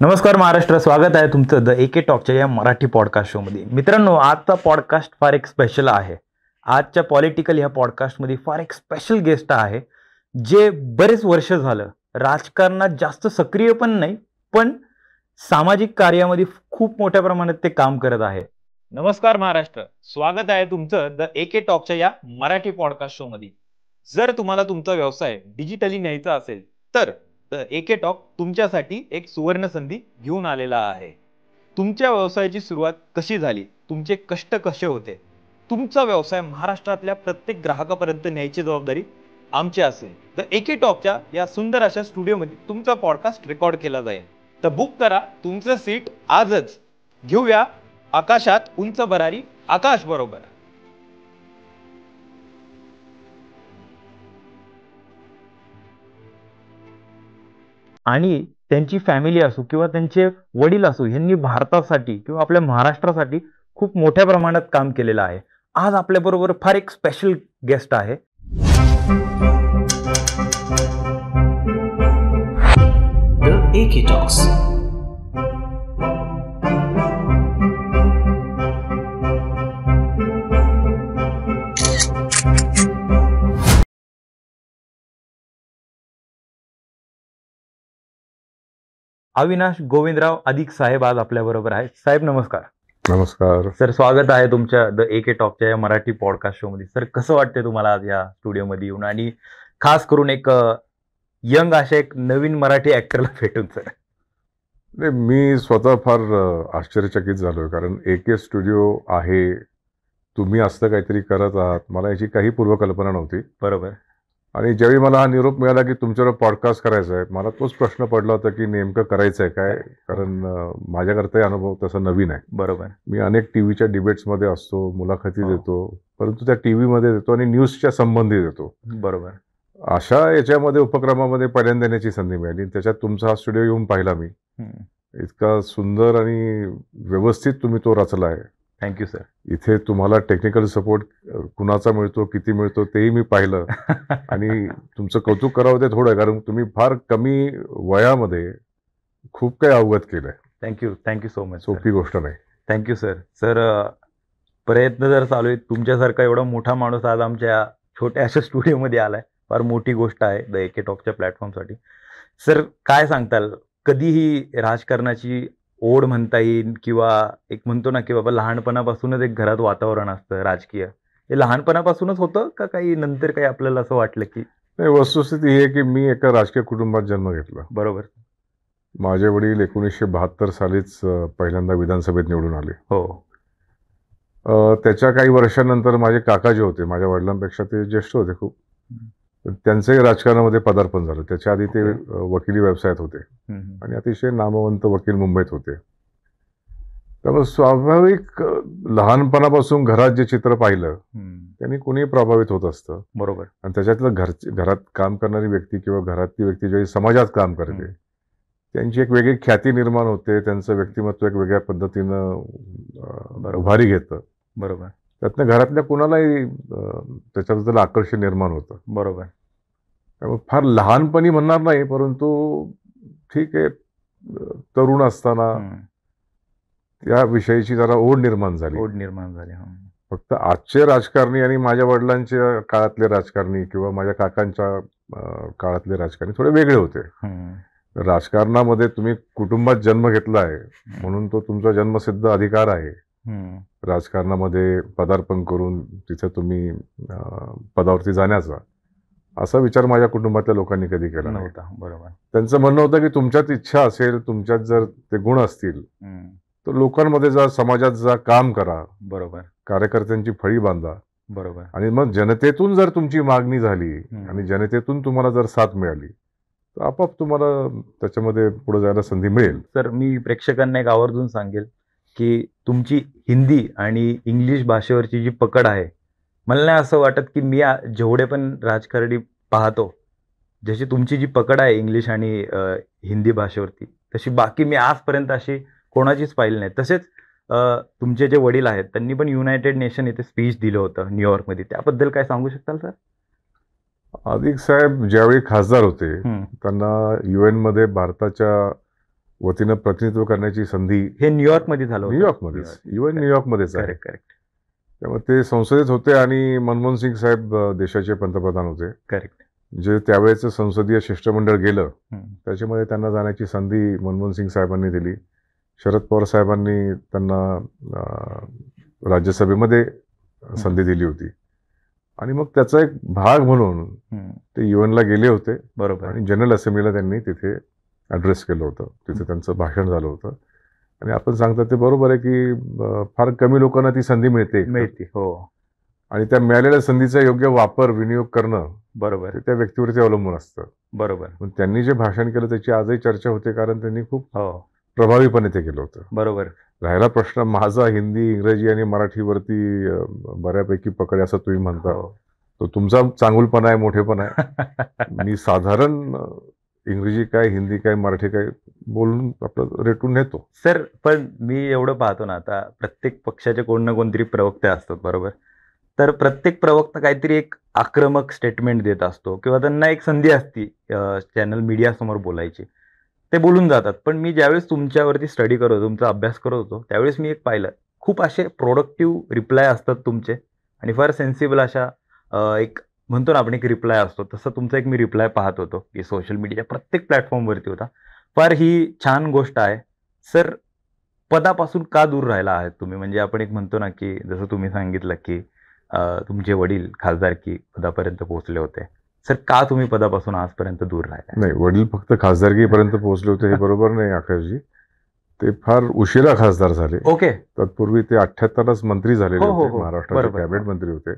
नमस्कार महाराष्ट्र, स्वागत आहे तुमचं द एके टॉकच्या या मराठी पॉडकास्ट शोमध्ये. मित्रांनो, आजचा पॉडकास्ट फार एक स्पेशल आहे. आजच्या पॉलिटिकल ह्या पॉडकास्टमध्ये फार एक स्पेशल गेस्ट आहे, जे बरेच वर्ष झालं राजकारणात जास्त सक्रिय पण नाही, पण सामाजिक कार्यामध्ये खूप मोठ्या प्रमाणात ते काम करत आहे. नमस्कार महाराष्ट्र, स्वागत आहे तुमचं द एके टॉकच्या या मराठी पॉडकास्ट शोमध्ये. जर तुम्हाला तुमचा व्यवसाय डिजिटली न्यायचा असेल तर एके टॉक तुमच्यासाठी एक सुवर्ण संधी घेऊन आलेला आहे. तुमच्या व्यवसायाची सुरुवात कशी झाली, तुमचे कष्ट कसे होते, तुमचा व्यवसाय महाराष्ट्रातल्या प्रत्येक ग्राहकापर्यंत न्यायची जबाबदारी आमची असेल तर एके टॉकच्या या सुंदर अशा स्टुडिओमध्ये तुमचा पॉडकास्ट रेकॉर्ड केला जाईल. तर बुक करा तुमचं सीट आजच. घेऊया आकाशात उंच भरारी आकाश बरोबर. आणि त्यांची फॅमिली असो किंवा त्यांचे वडील असो, यांनी भारतासाठी किंवा आपल्या महाराष्ट्रासाठी खूप मोठ्या प्रमाणात काम केलेलं आहे. आज आपल्याबरोबर फार एक स्पेशल गेस्ट आहे. The AK Talks. Avinash Govindrao अधिक साहेब आज आपल्याबरोबर आहेत. साहेब नमस्कार. नमस्कार सर, स्वागत आहे तुमच्या द एके टॉकच्या या मराठी पॉडकास्ट शो मध्ये. सर, कसं वाटतंय तुम्हाला आज या स्टुडिओमध्ये येऊन, आणि खास करून एक यंग अशा एक नवीन मराठी ऍक्टरला भेटून? सर नाही, मी स्वतः फार आश्चर्यचकित झालोय, कारण एके स्टुडिओ आहे, तुम्ही असं काहीतरी करत आहात, मला याची काही पूर्वकल्पना नव्हती. बरोबर. आणि ज्यावेळी मला हा निरोप मिळाला की तुमच्यावर पॉडकास्ट करायचा आहे, मला तोच प्रश्न पडला होता की नेमकं करायचं आहे काय, कारण माझ्याकरताही अनुभव तसा नवीन आहे. बरोबर. मी अनेक टीव्हीच्या डिबेट्समध्ये असतो, मुलाखती देतो, परंतु त्या टीव्हीमध्ये देतो आणि न्यूजच्या संबंधी देतो. बरोबर. अशा याच्यामध्ये उपक्रमामध्ये पहिल्यांदा येण्याची संधी मिळाली. त्याच्यात तुमचा हा स्टुडिओ येऊन पाहिला मी. इतका सुंदर आणि व्यवस्थित तुम्ही तो रचला आहे. Thank you sir. इथे तुम्हाला टेक्निकल सपोर्ट कुणाचा मिळतो, किती मिळतो तेही मी पाहिलं. आणि तुमचं कौतुक करावं ते थोडं, कारण तुम्ही फार कमी वयामध्ये खूप काही अवगत केलंय. Thank you so much. सोपी गोष्ट नाही. Thank you sir. सर, प्रयत्न जर चालू आहे, तुमच्यासारखा एवढा मोठा माणूस आज आमच्या छोट्या अशा स्टुडिओमध्ये आलाय, फार मोठी गोष्ट आहे द एके टॉकच्या प्लॅटफॉर्मसाठी. सर, काय सांगताल, कधीही राजकारणाची ओढ म्हणता येईल, किंवा एक म्हणतो ना की बाबा लहानपणापासूनच एक घरात वातावरण असतं राजकीय, हे लहानपणापासूनच होतं का काही नंतर काही आपल्याला असं वाटलं की? नाही, वस्तुस्थिती ही आहे की मी एका राजकीय कुटुंबात जन्म घेतला. बरोबर. माझे वडील 1972 सालीच पहिल्यांदा विधानसभेत निवडून आले. हो. त्याच्या काही वर्षांनंतर माझे काका जे होते, माझ्या वडिलांपेक्षा ते ज्येष्ठ होते खूप, त्यांचंही राजकारणामध्ये पदार्पण झालं. त्याच्या आधी ते वकिली व्यवसायात होते आणि अतिशय नामवंत वकील मुंबईत होते. त्यामुळे स्वाभाविक लहानपणापासून घरात जे चित्र पाहिलं त्यांनी कुणीही प्रभावित होत असतं. बरोबर. आणि त्याच्यातलं घरात काम करणारी व्यक्ती किंवा घरातली व्यक्ती ज्यावेळी समाजात काम करते, त्यांची एक वेगळी ख्याती निर्माण होते, त्यांचं व्यक्तिमत्व एक वेगळ्या पद्धतीनं उभारी घेतं. बरोबर. त्यातनं घरातल्या कुणालाही त्याच्याबद्दल आकर्षण निर्माण होतं. बरोबर. त्यामुळे फार लहानपणी म्हणणार नाही, परंतु ठीक आहे, तरुण असताना या विषयीची जरा ओढ निर्माण झाली. फक्त आजचे राजकारणी आणि माझ्या वडिलांच्या काळातले राजकारणी किंवा माझ्या काकांच्या काळातले राजकारणी थोडे वेगळे होते. राजकारणामध्ये तुम्ही कुटुंबात जन्म घेतला आहे म्हणून तो तुमचा जन्मसिद्ध अधिकार आहे. राजकारणामध्ये पदार्पण करून तिथे तुम्ही पदावरती जाण्याचा, असा विचार माझ्या कुटुंबातल्या लोकांनी कधी केला नव्हता. बरोबर. त्यांचं म्हणणं होतं की तुमच्यात इच्छा असेल, तुमच्यात जर ते गुण असतील तर लोकांमध्ये जा, समाजात जा, काम करा. बरोबर. कार्यकर्त्यांची फळी बांधा. बरोबर. आणि मग जनतेतून जर तुमची मागणी झाली आणि जनतेतून तुम्हाला जर साथ मिळाली तर आपोआप तुम्हाला त्याच्यामध्ये पुढे जायला संधी मिळेल. तर मी प्रेक्षकांना एक आवर्जून सांगेल की तुमची हिंदी आणि इंग्लिश भाषेवरची जी पकड आहे, मला नाही असं वाटत की मी जेवढे पण राजकारणी पाहतो, जशी तुमची जी पकड आहे इंग्लिश आणि हिंदी भाषेवरती, तशी बाकी मी आजपर्यंत अशी कोणाचीच पाहिली नाही. तसेच तुमचे जे वडील आहेत त्यांनी पण युनायटेड नेशन येथे स्पीच दिलं होतं न्यूयॉर्कमध्ये, त्याबद्दल काय सांगू शकाल सर? अधिक साहेब ज्यावेळी खासदार होते त्यांना UN मध्ये भारताच्या वतीनं प्रतिनिधित्व करण्याची संधी हे न्यूयॉर्कमध्ये झालं होतं. न्यूयॉर्कमध्येच, इव्हन न्यूयॉर्कमध्येच आहे. करेक्ट. त्यामुळे ते संसदेत होते आणि मनमोहन सिंग साहेब देशाचे पंतप्रधान होते. करेक्ट. जे त्यावेळेचं संसदीय शिष्टमंडळ गेलं त्याच्यामध्ये त्यांना जाण्याची संधी मनमोहन सिंग साहेबांनी दिली. शरद पवार साहेबांनी त्यांना राज्यसभेमध्ये संधी दिली होती आणि मग त्याचा एक भाग म्हणून ते युएनला गेले होते. बरोबर. आणि जनरल असेंब्लीला त्यांनी तिथे ॲड्रेस केलं होतं. तिथे त्यांचं भाषण झालं होतं आणि आपण सांगतात ते बरोबर आहे की फार कमी लोकांना ती संधी मिळते. हो. आणि त्या मिळालेल्या संधीचा योग्य वापर विनियोग करणं बरोबर ते त्या व्यक्तीवरती अवलंबून असतं. बरोबर. पण त्यांनी जे भाषण केलं त्याची आजही चर्चा होते कारण त्यांनी खूप हो प्रभावीपणे ते केलं होतं. बरोबर. राहिला प्रश्न माझा हिंदी, इंग्रजी आणि मराठीवरती बऱ्यापैकी पकड असं तुम्ही म्हणता. तो तुमचा चांगुलपणा आहे, मोठेपणा आहे. मी साधारण इंग्रजी काय, हिंदी काय, मराठी काय बोलून आपलं रेटून नेतो. सर, पण मी एवढं पाहतो ना, आता प्रत्येक पक्षाचे कोण ना कोणतरी प्रवक्ते असतात, बरोबर. तर प्रत्येक प्रवक्ता काहीतरी एक आक्रमक स्टेटमेंट देत असतो किंवा त्यांना एक संधी असती चॅनल मीडिया समोर बोलायची, ते बोलून जातात. पण मी ज्यावेळेस तुमच्यावरती स्टडी करत होतो, तुमचा अभ्यास करत होतो, त्यावेळेस मी एक पाहिलं, खूप असे प्रोडक्टिव्ह रिप्लाय असतात तुमचे आणि फार सेन्सिबल अशा एक म्हणतो ना आपण एक रिप्लाय असतो, तसं तुमचा एक मी रिप्लाय पाहत होतो की सोशल मीडियाच्या प्रत्येक प्लॅटफॉर्मवरती होता. फार ही छान गोष्ट आहे. सर, पदापासून का दूर राहिला आहात तुम्ही? म्हणजे आपण एक म्हणतो ना की जसं तुम्ही सांगितलं की तुमचे वडील खासदारकी पदापर्यंत पोहोचले होते. सर, का तुम्ही पदापासून आजपर्यंत दूर राहिला? नाही, वडील फक्त खासदारकीपर्यंत पोहोचले होते हे बरोबर नाही आकाशजी. ते फार उशिरा खासदार झाले. ओके. तत्पूर्वी ते 78च मंत्री झालेले हो, हो, होते, हो. महाराष्ट्राचे बरोबर. कॅबिनेट मंत्री होते.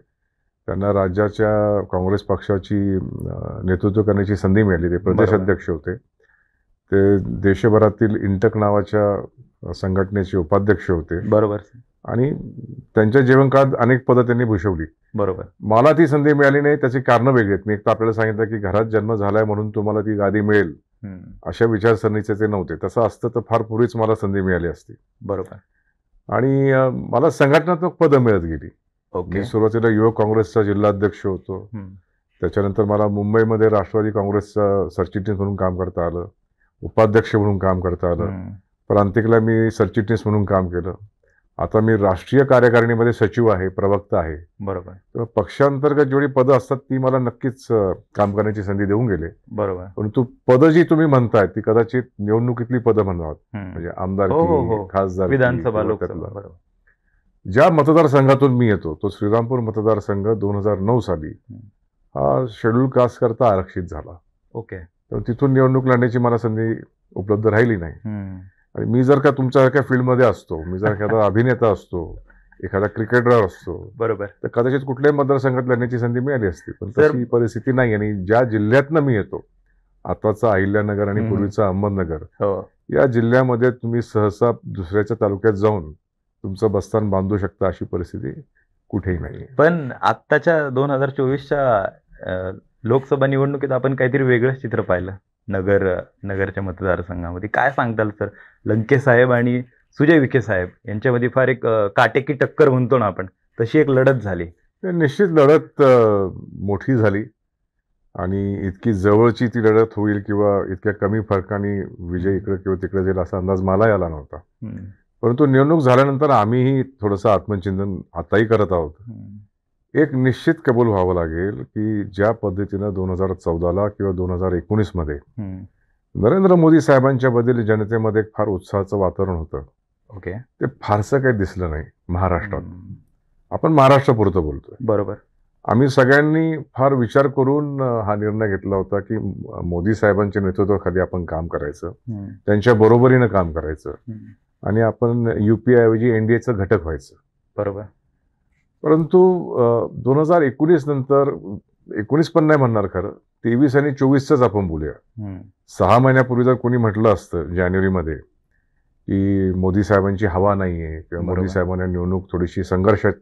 त्यांना राज्याच्या काँग्रेस पक्षाची नेतृत्व करण्याची संधी मिळाली. ते प्रदेश बरोबर. अध्यक्ष होते. ते देशभरातील इंटक नावाच्या संघटनेचे उपाध्यक्ष होते बरोबर. आणि त्यांच्या जीवनकाळात अनेक पदं त्यांनी भूषवली. बरोबर. मला ती संधी मिळाली नाही, त्याची कारणं वेगळी आहेत. मी एक तर आपल्याला सांगितलं की घरात जन्म झालाय म्हणून तुम्हाला ती गादी मिळेल अशा विचारसरणीचे ते नव्हते. तसं असतं तर फार पूर्वीच मला संधी मिळाली असती. बरोबर. आणि मला संघटनात्मक पदं मिळत गेली. ओके. मी सुरुवातीला युवक काँग्रेसचा जिल्हाध्यक्ष होतो. त्याच्यानंतर मला मुंबईमध्ये राष्ट्रवादी काँग्रेसचा सरचिटणीस म्हणून काम करता आलं, उपाध्यक्ष म्हणून काम करता आलं. प्रांतिकला मी सरचिटणीस म्हणून काम केलं. आता मी राष्ट्रीय कार्यकारिणीमध्ये सचिव आहे, प्रवक्ता आहे. बरोबर. तर पक्षांतर्गत जेवढी पदं असतात ती मला नक्कीच काम करण्याची संधी देऊन गेले. बरोबर. परंतु पदं जी तुम्ही म्हणताय ती कदाचित निवडणुकीतली पदं म्हणावं, म्हणजे आमदारकी, खासदार, विधानसभा, लोकसभा. बरोबर. ज्या मतदारसंघातून मी येतो तो श्रीरामपूर मतदारसंघ 2009 साली हा शेड्यूल कास्ट करता आरक्षित झाला. ओके. तर तिथून निवडणूक लढण्याची मला संधी उपलब्ध राहिली नाही. आणि मी जर का तुमच्यासारख्या फील्डमध्ये असतो, मी जर एखादा अभिनेता असतो, एखादा क्रिकेटर असतो, बरोबर, तर कदाचित कुठल्याही मतदारसंघात लढण्याची संधी मिळाली असती. पण तशी परिस्थिती नाही. आणि ज्या जिल्ह्यातनं मी येतो, आताचा अहिल्यानगर आणि पूर्वीचा अहमदनगर, या जिल्ह्यामध्ये तुम्ही सहसा दुसऱ्याच्या तालुक्यात जाऊन तुमचं बस्तान बांधू शकता अशी परिस्थिती कुठेही नाही. पण आत्ताच्या 2024च्या लोकसभा निवडणुकीत आपण काहीतरी वेगळंच चित्र पाहिलं नगरच्या मतदारसंघामध्ये. काय सांगताल सर? लंके साहेब आणि सुजय विखे साहेब यांच्यामध्ये फार एक काटेकी टक्कर म्हणतो ना आपण, तशी एक लढत झाली. निश्चित लढत मोठी झाली आणि इतकी जवळची ती लढत होईल किंवा इतक्या कमी फरकाने विजय इकडे किंवा तिकडे जाईल असा अंदाज मला आला नव्हता. परंतु निवडणूक झाल्यानंतर आम्हीही थोडंसं आत्मचिंतन आताही करत आहोत. एक निश्चित कबूल व्हावं लागेल की ज्या पद्धतीनं 2014ला किंवा 2019 मध्ये नरेंद्र मोदी साहेबांच्या बद्दल जनतेमध्ये फार उत्साहाचं वातावरण होतं. ओके. ते फारसं काही दिसलं नाही महाराष्ट्रात. आपण महाराष्ट्रापुरतं बोलतोय. बरोबर. आम्ही सगळ्यांनी फार विचार करून हा निर्णय घेतला होता की मोदी साहेबांच्या नेतृत्वाखाली आपण काम करायचं, त्यांच्या बरोबरीनं काम करायचं आणि आपण युपीए ऐवजी एनडीएचं घटक व्हायचं. बरोबर. परंतु 2019 नंतर, 19 पण नाही म्हणणार खरं, 23 आणि 24चंच आपण बोलूया. 6 महिन्यापूर्वी जर कोणी म्हटलं असतं जानेवारीमध्ये की मोदी साहेबांची हवा नाहीये किंवा मोदी साहेबांना निवडणूक थोडीशी संघर्षात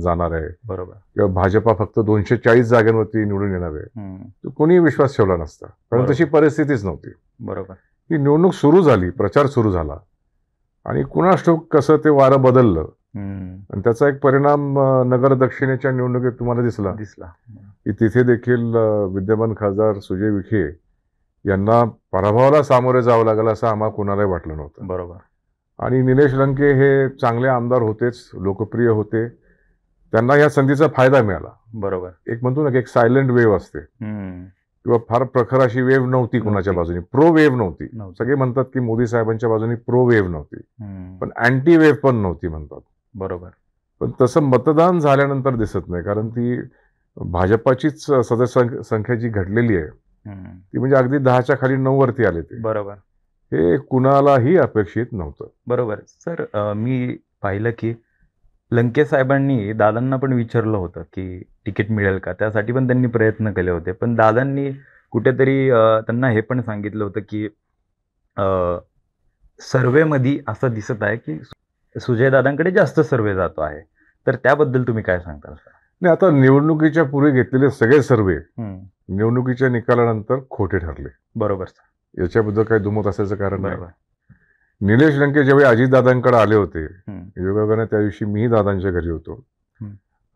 जाणार आहे, बरोबर, किंवा भाजपा फक्त 240 जागांवरती निवडून येणार आहे, तर कोणी विश्वास ठेवला नसता. कारण तशी परिस्थितीच नव्हती. बरोबर. ही निवडणूक सुरू झाली, प्रचार सुरू झाला आणि कुणास ठाऊक कसं ते वारं बदललं आणि त्याचा एक परिणाम नगर दक्षिणेच्या निवडणुकीत तुम्हाला दिसला की तिथे देखील विद्यमान खासदार सुजय विखे यांना पराभवाला सामोरे जावं लागेल असं आम्हाला कुणालाही वाटलं नव्हतं. बरोबर. आणि निलेश लंके हे चांगले आमदार होतेच, लोकप्रिय होते, त्यांना या संधीचा फायदा मिळाला. बरोबर. एक म्हणतो ना की एक सायलेंट वेव्ह असते, किंवा फार प्रखर अशी वेव्ह नव्हती कुणाच्या बाजूने, प्रो वेव्ह नव्हती. सगळे म्हणतात की मोदी साहेबांच्या बाजूने प्रो वेव्ह नव्हती, पण अँटी वेव्ह पण नव्हती म्हणतात. बरोबर. पण तसं मतदान झाल्यानंतर दिसत नाही, कारण ती भाजपाचीच सदस्य संख्या जी घडलेली आहे ती म्हणजे अगदी 10च्या खाली 9 वरती आले ते. बरोबर. हे कुणालाही अपेक्षित नव्हतं. बरोबर. सर, मी पाहिलं की लंके साहेबांनी दादांना पण विचारलं होतं की तिकीट मिळेल का, त्यासाठी पण त्यांनी प्रयत्न केले होते, पण दादांनी कुठेतरी त्यांना हे पण सांगितलं होतं की सर्वेमध्ये असं दिसत आहे की सुजय दादांकडे जास्त सर्वे जातो आहे, तर त्याबद्दल तुम्ही काय सांगताल? नाही, आता निवडणुकीच्या पूर्वी घेतलेले सगळे सर्वे निवडणुकीच्या निकालानंतर खोटे ठरले. बरोबर. याच्याबद्दल काही दुमत असायचं कारण नाही. बरोबर. निलेश लंके ज्यावेळी अजितदादांकडे आले होते, योगायोगाने त्या दिवशी मीही दादांच्या घरी होतो,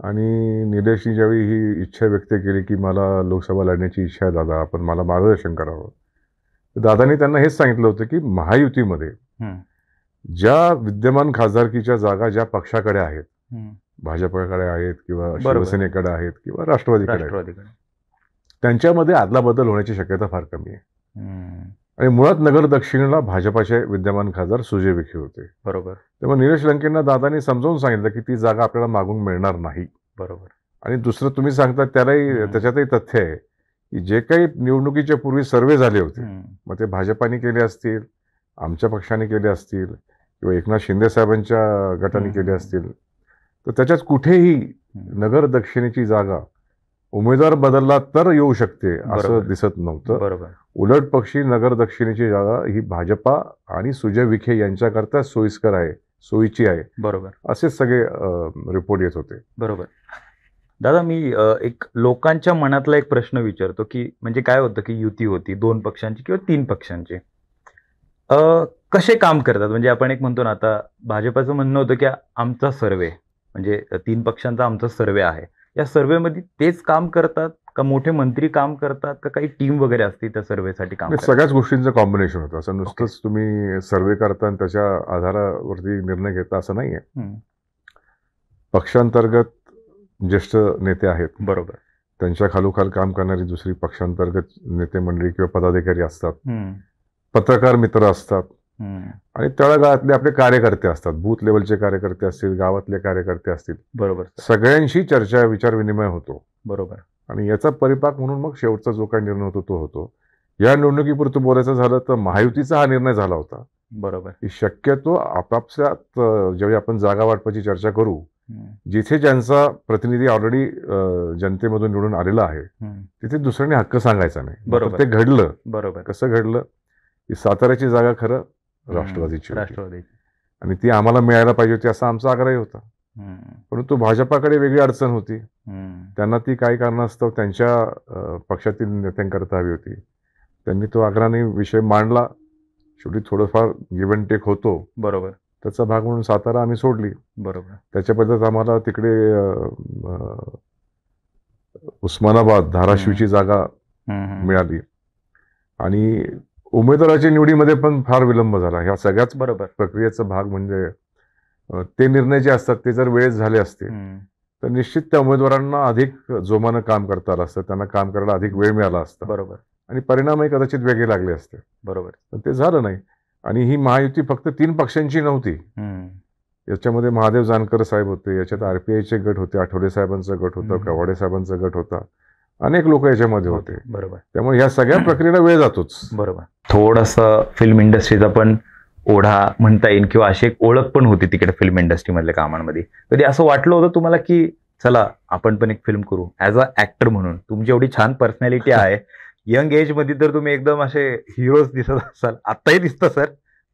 आणि निलेशनी ज्यावेळी ही इच्छा व्यक्त केली की मला लोकसभा लढण्याची इच्छा आहे दादा, आपण मला मार्गदर्शन करावं, तर दादांनी त्यांना हेच सांगितलं होतं की महायुतीमध्ये ज्या विद्यमान खासदारकीच्या जागा ज्या पक्षाकडे आहेत, भाजपकडे आहेत किंवा शिवसेनेकडे आहेत किंवा राष्ट्रवादीकडे आहेत, त्यांच्यामध्ये अदलाबदल होण्याची शक्यता फार कमी आहे. आणि मुळात नगर दक्षिणला भाजपाचे विद्यमान खासदार सुजय विखे होते. बरोबर. तेव्हा निलेश लंकेंना दादांनी समजावून सांगितलं की ती जागा आपल्याला मागून मिळणार नाही. बरोबर. आणि दुसरं तुम्ही सांगता त्याच्यातही तथ्य आहे की जे काही निवडणुकीच्या पूर्वी सर्वे झाले होते, मग ते भाजपाने केले असतील, आमच्या पक्षाने केले असतील किंवा एकनाथ शिंदे साहेबांच्या गटाने केले असतील, तर त्याच्यात कुठेही नगर दक्षिणेची जागा उमेदवार बदलला तर येऊ शकते असं दिसत नव्हतं. बरोबर. उलट पक्षी नगर दक्षिणेची जागा ही भाजपा आणि सुजय विखे यांच्याकरता सोयीस्कर आहे, सोयीची आहे. बरोबर. असे सगळे रिपोर्ट येत होते. बरोबर. दादा, मी एक लोकांच्या मनातला एक प्रश्न विचारतो की म्हणजे काय होतं की युती होती 2 पक्षांची किंवा 3 पक्षांची, कसे काम करतात? म्हणजे आपण एक म्हणतो ना, आता भाजपाचं म्हणणं होतं की आमचा सर्वे म्हणजे 3 पक्षांचा आमचा सर्वे आहे, या सर्वेमध्ये तेच काम करतात का मोठे मंत्री काम करतात का काही टीम वगैरे असते त्या सर्वेसाठी काम? सगळ्याच गोष्टींचं कॉम्बिनेशन होतं. असं नुसतंच तुम्ही सर्वे करता आणि त्याच्या आधारावरती निर्णय घेता असं नाहीये. पक्षांतर्गत ज्येष्ठ नेते आहेत, बरोबर, त्यांच्या खालोखाल काम करणारी दुसरी पक्षांतर्गत नेते मंडळी किंवा पदाधिकारी असतात, पत्रकार मित्र असतात, आणि तळागाळातले आपले कार्यकर्ते असतात, बूथ लेवलचे कार्यकर्ते असतील, गावातले कार्यकर्ते असतील. बरोबर. सगळ्यांशी चर्चा विचार विनिमय होतो. बरोबर. आणि याचा परिपाक म्हणून मग शेवटचा जो काही निर्णय होतो तो होतो. या निवडणुकीपुरतं बोलायचं झालं तर महायुतीचा हा निर्णय झाला होता. बरोबर. की शक्यतो आपापसात ज्यावेळी आपण जागा वाटपाची चर्चा करू, जिथे ज्यांचा प्रतिनिधी ऑलरेडी जनतेमधून निवडून आलेला आहे तिथे दुसऱ्याने हक्क सांगायचा नाही. बरोबर. ते घडलं. बरोबर. कसं घडलं की साताऱ्याची जागा खरं राष्ट्रवादीची, आणि ती आम्हाला मिळायला पाहिजे होती असा आमचा आग्रह होता. परंतु भाजपाकडे वेगळी अडचण होती, त्यांना ती काही कारणास्तव त्यांच्या पक्षातील नेत्यांकरता हवी होती. त्यांनी तो आग्रहाने विषय मांडला. शेवटी थोडंफार गिव्ह अँड टेक होतो. बरोबर. त्याचा भाग म्हणून सातारा आम्ही सोडली. बरोबर. त्याच्या पद्धत आम्हाला तिकडे उस्मानाबाद, धाराशिवची जागा मिळाली, आणि उमेदवाराच्या निवडीमध्ये पण फार विलंब झाला. ह्या सगळ्याच बरोबर प्रक्रियेचा भाग म्हणजे ते निर्णय जे असतात ते जर वेळेत झाले असते तर निश्चित त्या उमेदवारांना अधिक जोमानं काम करता आलं असतं, त्यांना काम करायला अधिक वेळ मिळाला असता. बरोबर. आणि परिणामही कदाचित वेगळे लागले असते. बरोबर. पण ते झालं नाही. आणि ही महायुती फक्त 3 पक्षांची नव्हती. याच्यामध्ये महादेव जानकर साहेब होते, याच्यात RPIचे गट होते, आठवले साहेबांचा गट होता, कवाडे साहेबांचा गट होता, अनेक लोक याच्यामध्ये होते. बरोबर. त्यामुळे या सगळ्या प्रक्रियेला वेळ जातोच. बरोबर. थोडंसं फिल्म इंडस्ट्रीचा पण ओढा म्हणता येईल किंवा अशी एक ओळख पण होती तिकडे फिल्म इंडस्ट्रीमधल्या कामांमध्ये. कधी असं वाटलं होतं तुम्हाला की चला आपण पण एक फिल्म करू ऍज अ ऍक्टर म्हणून? तुमची एवढी छान पर्सनॅलिटी आहे, यंग एज मध्ये तर तुम्ही एकदम असे हिरोज दिसत असाल, आत्ताही दिसतं सर,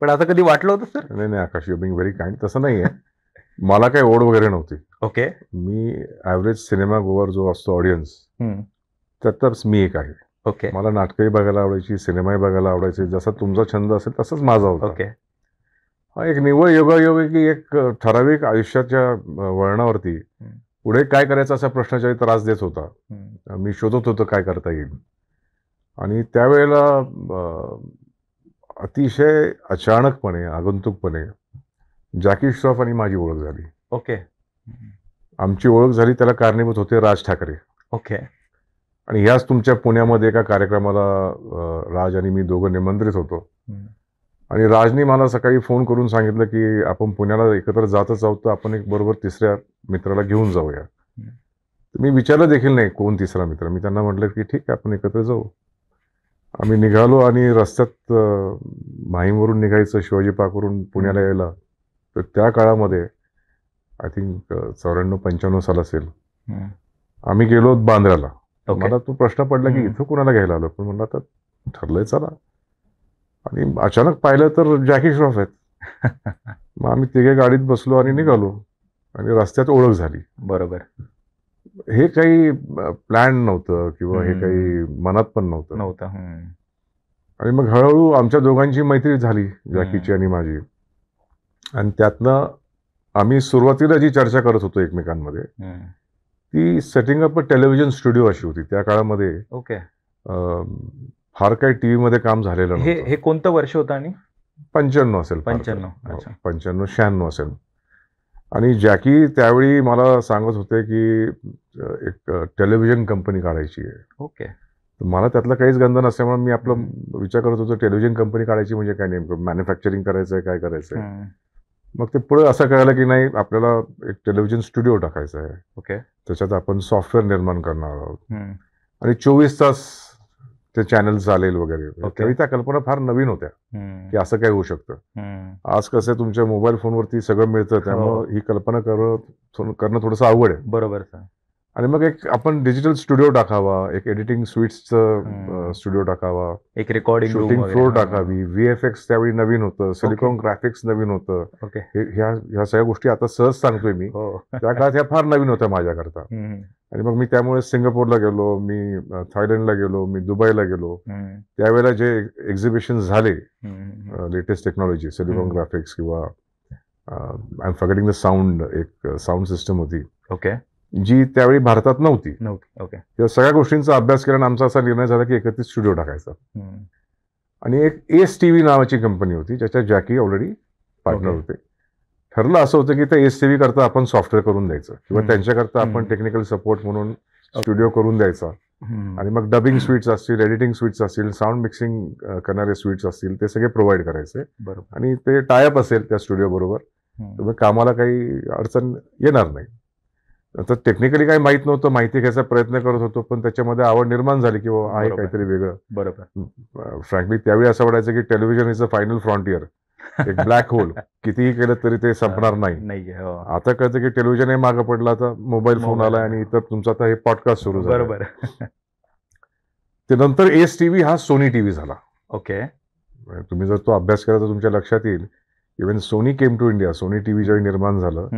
पण असं कधी वाटलं होतं सर? नाही, आकाश, यू बिंग व्हेरी काइंड. तसं नाहीये. मला काही ओढ वगैरे नव्हती. ओके. मी ऍव्हरेज सिनेमा गोवर जो असतो ऑडियन्स, त्यातच मी एक आहे. ओके. मला नाटकही बघायला आवडायची, सिनेमाही बघायला आवडायचे. जसा तुमचा छंद असेल तसंच माझा होता. ओके. हा एक निव्वळ योगायोग आहे की एक ठराविक आयुष्याच्या वळणावरती पुढे काय करायचं असा प्रश्नाचाही त्रास देत होता. मी शोधत होतो काय करता येईल. आणि त्यावेळेला अतिशय अचानकपणे, आगंतुकपणे जॅकी श्रॉफ आणि माझी ओळख झाली. ओके. आमची ओळख झाली, त्याला कारणीभूत होते राज ठाकरे. ओके. आणि ह्याच तुमच्या पुण्यामध्ये एका कार्यक्रमाला राज आणि मी दोघं निमंत्रित होतो. आणि राजनी मला सकाळी फोन करून सांगितलं की आपण पुण्याला एकत्र जातच आहोत, तर आपण एक बरोबर तिसऱ्या मित्राला घेऊन जाऊया. तर मी विचारलं देखील नाही कोण तिसरा मित्र. मी त्यांना म्हटलं की ठीक आहे, आपण एकत्र जाऊ. आम्ही निघालो आणि रस्त्यात माहीमवरून निघायचं शिवाजी पार्कवरून पुण्याला यायला. तर त्या काळामध्ये आय थिंक 94-95 साल असेल, आम्ही गेलो बांद्र्याला. मला तो प्रश्न पडला की इथं कुणाला घ्यायला आलो, पण म्हणलं आता ठरलंय चला. आणि अचानक पाहिलं तर जॅकी श्रॉफ आहेत. मग आम्ही तिघे गाडीत बसलो आणि निघालो आणि रस्त्यात ओळख झाली. बरोबर. हे काही प्लॅन नव्हतं किंवा हे काही मनात पण नव्हतं. आणि मग हळूहळू आमच्या दोघांची मैत्री झाली, जॅकीची आणि माझी. आणि त्यातनं आम्ही सुरुवातीला जी चर्चा करत होतो एकमेकांमध्ये, ती सेटिंग अप अ टेलिव्हिजन स्टुडिओ अशी होती त्या काळामध्ये. ओके. फार काही टीव्ही मध्ये काम झालेलं नव्हतं. हे कोणतं वर्ष होतं? आणि 95 असेल. 95-96 असेल. आणि जॅकी त्यावेळी मला सांगत होते की एक टेलिव्हिजन कंपनी काढायची आहे. ओके. मला त्यातलं काहीच गंध नसल्यामुळे मी आपलं विचार करत होतो टेलिव्हिजन कंपनी काढायची म्हणजे काय, नेमकं मॅन्युफॅक्चरिंग करायचंय, काय करायचंय. मग ते पुढे असं कळलं की नाही, आपल्याला एक टेलिव्हिजन स्टुडिओ टाकायचा आहे. ओके. त्याच्यात आपण सॉफ्टवेअर निर्माण करणार आहोत आणि 24 तास ते चॅनल चालेल वगैरे. त्यावेळी त्या कल्पना फार नवीन होत्या की असं काय होऊ शकतं. आज कसं तुमच्या मोबाईल फोनवरती सगळं मिळतं, त्यामुळे ही कल्पना करणं थोडंसं अवघड आहे. बरोबर. आणि मग एक आपण डिजिटल स्टुडिओ टाकावा, एक एडिटिंग स्विट्सचं स्टुडिओ टाकावा, एक रेकॉर्डिंग शूटिंग फ्लोर टाकावी. VFX त्यावेळी नवीन होतं, सिलिकॉन ग्राफिक्स नवीन होतं. ह्या सगळ्या गोष्टी आता सहज सांगतोय मी, त्या काळात ह्या फार नवीन होत्या माझ्याकरता. आणि मग मी त्यामुळे सिंगापूरला गेलो, मी थायलंडला गेलो, मी दुबईला गेलो. त्यावेळेला जे एक्झिबिशन झाले लेटेस्ट टेक्नॉलॉजी, सिलिकॉन ग्राफिक्स किंवा I am forgetting the sound, एक साऊंड सिस्टम होती. ओके. जी त्यावेळी भारतात नव्हती. ओके. या सगळ्या गोष्टींचा अभ्यास केल्याने आमचा असा निर्णय झाला की एकत्रित स्टुडिओ टाकायचा. आणि एक एस टीव्ही नावाची कंपनी होती, ज्याच्यात जॅकी ऑलरेडी पार्टनर होते. ठरलं असं होतं की त्या एस टीव्ही करता आपण सॉफ्टवेअर करून द्यायचं किंवा त्यांच्याकरता आपण टेक्निकल सपोर्ट म्हणून स्टुडिओ करून द्यायचा. आणि मग डबिंग स्वीट्स असतील, एडिटिंग स्वीट्स असतील, साऊंड मिक्सिंग करणारे स्वीट्स असतील, ते सगळे प्रोव्हाइड करायचे. आणि ते टायअप असेल त्या स्टुडिओ बरोबर, तर कामाला काही अडचण येणार नाही. तर टेक्निकली काही माहित नव्हतं, माहिती घ्यायचा प्रयत्न करत होतो, पण त्याच्यामध्ये आवड निर्माण झाली की आहे काहीतरी वेगळं. बरोबर. फ्रँकली त्यावेळी असं वाटायचं की television is a final frontier, एक ब्लॅक होल. कितीही केलं तरी ते संपणार नाही. आता कळतं की टेलिव्हिजन हे मागं पडलं, आता मोबाईल फोन आलाय आणि इतर तुमचा आता हे पॉडकास्ट सुरू झालं. बरोबर. ते नंतर एस टीव्ही हा सोनी टीव्ही झाला. ओके. तुम्ही जर तो अभ्यास केला तर तुमच्या लक्षात येईल, even Sony came to India, Sony TV ज्यावेळी निर्माण झालं,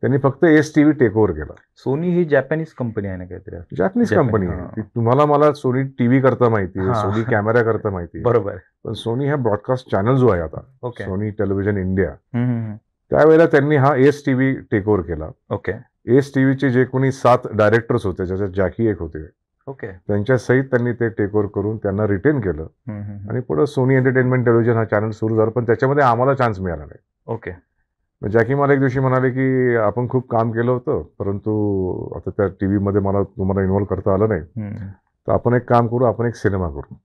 त्यांनी फक्त एस टीव्ही टेक ओव्हर केला. सोनी ही जॅपनीज कंपनी आहे ना काहीतरी? जॅपनीज कंपनी आहे. तुम्हाला मला सोनी टीव्ही करता माहिती आहे, सोनी कॅमेरा करता माहिती आहे. बरोबर. पण सोनी हा ब्रॉडकास्ट चॅनल जो आहे आता, सोनी टेलिव्हिजन इंडिया, त्यावेळेला त्यांनी हा एस टीव्ही टेक ओव्हर केला. ओके. एस टीव्हीचे जे कोणी 7 डायरेक्टर्स होते, ज्याच्यात जॅकी एक होते, ओके, त्यांच्या सहित त्यांनी ते टेक ओव्हर करून त्यांना रिटेन केलं. आणि पुढे सोनी एंटरटेनमेंट टेलिव्हिजन हा चॅनल सुरू झाला, पण त्याच्यामध्ये आम्हाला चान्स मिळाला नाही. ओके. जॅकी मला एक दिवशी म्हणाले की आपण खूप काम केलं होतं, परंतु आता त्या टीव्ही मध्ये तुम्हाला इन्व्हॉल्व करता आलं नाही, तर आपण एक काम करू, आपण एक सिनेमा करू.